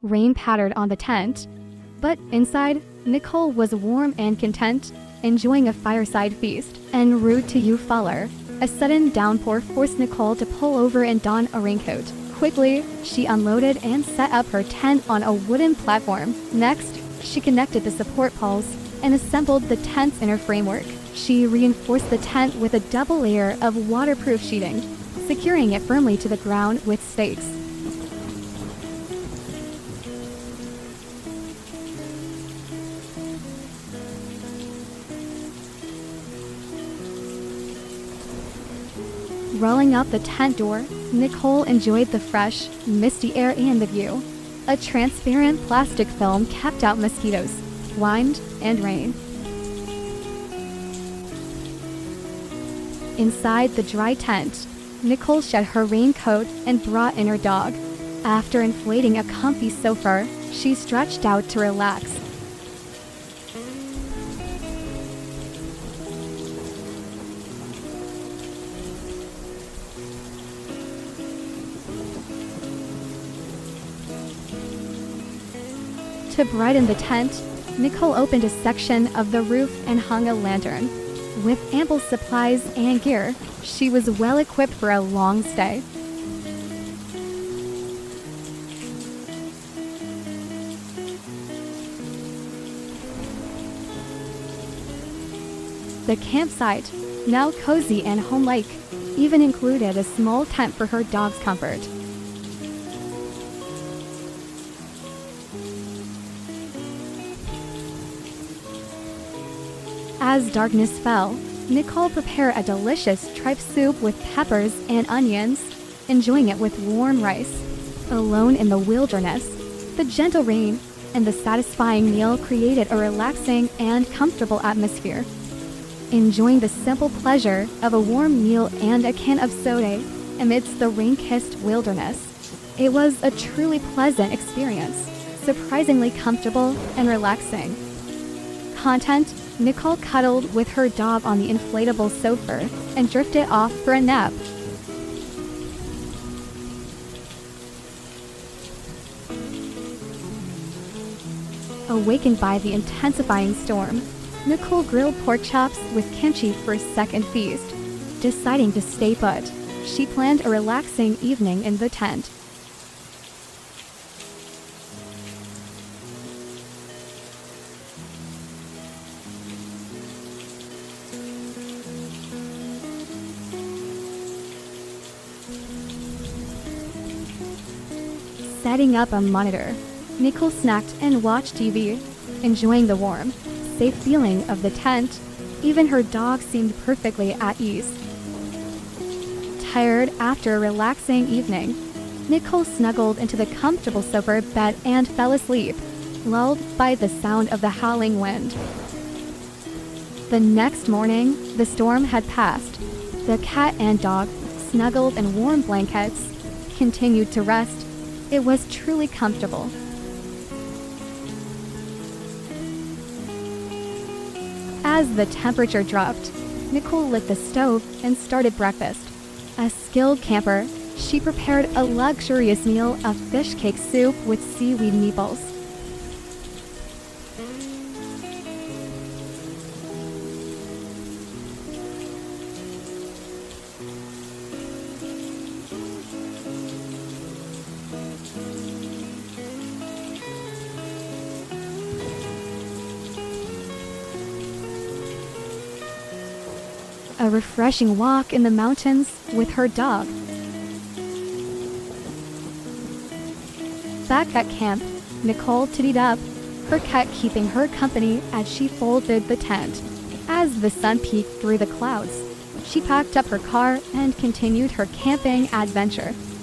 Rain pattered on the tent, but inside, Nicole was warm and content, enjoying a fireside feast. En route to Eufaula, a sudden downpour forced Nicole to pull over and don a raincoat. Quickly, she unloaded and set up her tent on a wooden platform. Next, she connected the support poles and assembled the tent's inner framework. She reinforced the tent with a double layer of waterproof sheeting, securing it firmly to the ground with stakes. Rolling up the tent door, Nicole enjoyed the fresh, misty air and the view. A transparent plastic film kept out mosquitoes, wind, and rain. Inside the dry tent, Nicole shed her raincoat and brought in her dog. After inflating a comfy sofa, she stretched out to relax. To brighten the tent, Nicole opened a section of the roof and hung a lantern. With ample supplies and gear, she was well equipped for a long stay. The campsite, now cozy and home-like, even included a small tent for her dog's comfort. As darkness fell, Nicole prepared a delicious tripe soup with peppers and onions, enjoying it with warm rice. Alone in the wilderness, the gentle rain and the satisfying meal created a relaxing and comfortable atmosphere. Enjoying the simple pleasure of a warm meal and a can of soda amidst the rain-kissed wilderness. It was a truly pleasant experience, surprisingly comfortable and relaxing. Content: Nicole cuddled with her dog on the inflatable sofa and drifted off for a nap. Awakened by the intensifying storm, Nicole grilled pork chops with kimchi for a second feast. Deciding to stay put, she planned a relaxing evening in the tent. Setting up a monitor, Nicole snacked and watched TV, enjoying the warm, safe feeling of the tent. Even her dog seemed perfectly at ease. Tired after a relaxing evening, Nicole snuggled into the comfortable sofa bed and fell asleep, lulled by the sound of the howling wind. The next morning, the storm had passed. The cat and dog, snuggled in warm blankets, continued to rest. It was truly comfortable. As the temperature dropped, Nicole lit the stove and started breakfast. A skilled camper, she prepared a luxurious meal of fish cake soup with seaweed meatballs. A refreshing walk in the mountains with her dog. Back at camp, Nicole tittied up, her cat keeping her company as she folded the tent. As the sun peeked through the clouds, she packed up her car and continued her camping adventure.